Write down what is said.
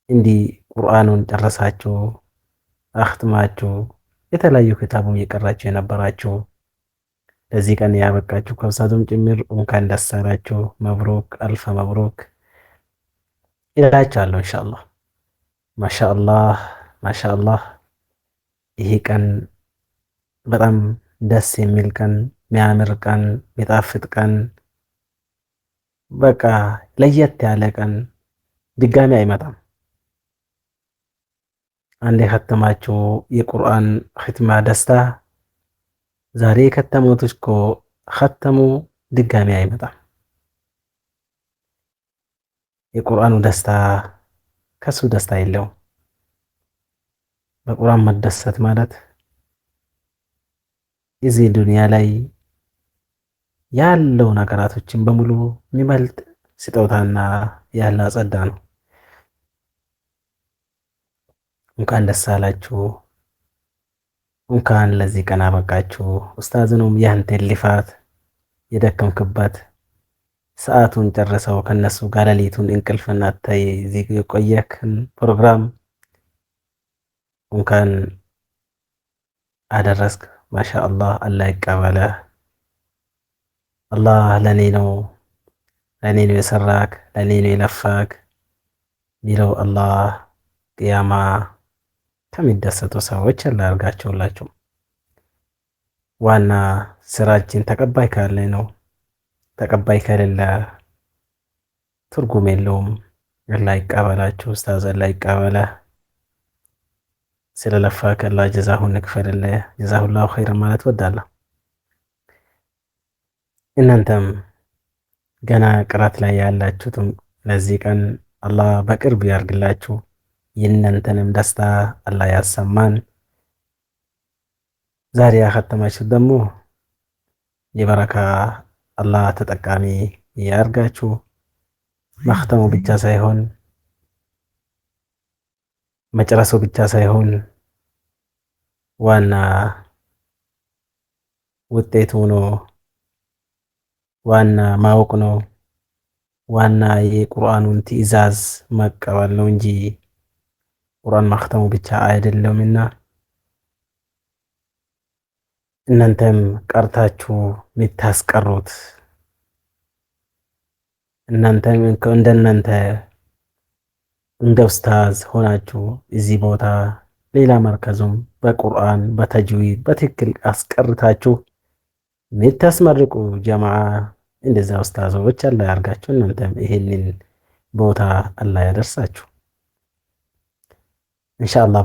እንዲህ ቁርአኑን ጨረሳችሁ አኽትማችሁ የተለያዩ ክታቡም እየቀራችሁ የነበራችሁ ለዚህ ቀን ያበቃችሁ ከውሳቱም ጭምር እንኳን ደስ አላችሁ። መብሩክ አልፈ መብሩክ እላችኋለሁ። ኢንሻአላህ ማሻአላህ ማሻአላህ። ይሄ ቀን በጣም ደስ የሚል ቀን፣ የሚያምር ቀን፣ የሚጣፍጥ ቀን፣ በቃ ለየት ያለ ቀን ድጋሚ አይመጣም። አንድ የከተማችሁ የቁርአን ኽትማ ደስታ ዛሬ የከተሙት እኮ ኸተሙ ድጋሚ አይመጣም። የቁርአኑ ደስታ ከሱ ደስታ የለውም። በቁርአን መደሰት ማለት እዚህ ዱንያ ላይ ያለው ነገራቶችን በሙሉ የሚበልጥ ስጦታና ያለ ጸጋ ነው። እንኳን ደስ አላችሁ፣ እንኳን ለዚህ ቀን አበቃችሁ። ኡስታዝኑም ያንተን ልፋት የደከምክበት ሰዓቱን ጨርሰው ከነሱ ጋር ሌሊቱን እንቅልፍና አጥተህ እዚህ የቆየክን ፕሮግራም እንኳን አደረስክ። ማሻአላህ አላህ ይቀበለህ። አላህ ለኔ ነው የሰራክ ለኔ ነው የለፋክ ሚለው አላህ ቅያማ ከሚደሰቱ ሰዎች አላህ ያርጋቸውላችሁ። ዋና ስራችን ተቀባይ ካለ ነው። ተቀባይ ከሌለ ትርጉም የለውም። አላህ ይቀበላችሁ። ኡስታዝ አላህ ይቀበለህ። ስለለፋክ አላህ ጀዛሁን ይክፈልልህ። ጀዛሁላሁ ኸይረን ማለት ወዳለሁ። እናንተም ገና ቅራት ላይ ያላችሁትም ለዚህ ቀን አላህ በቅርብ ያርግላችሁ። የእናንተንም ደስታ አላህ ያሰማን። ዛሬ ያኸተማችሁት ደግሞ የበረካ አላህ ተጠቃሚ ያርጋችሁ። መኽተሙ ብቻ ሳይሆን መጨረሱ ብቻ ሳይሆን ዋና ውጤቱ ነው፣ ዋና ማወቅ ነው፣ ዋና የቁርአኑን ትዕዛዝ መቀበል ነው እንጂ ቁርአን መኽተሙ ብቻ አይደለምና እናንተም ቀርታችሁ የምታስቀሩት እናንተም እንደናንተ እንደ ኡስታዝ ሆናችሁ እዚህ ቦታ ሌላ መርከዙም በቁርአን በተጅዊድ በትክክል አስቀርታችሁ የምታስመርቁ ጀማዓ እንደዛ ኡስታዞች አላህ ያርጋችሁ። እናንተም ይሄንን ቦታ አላህ ያደርሳችሁ ኢንሻአላህ።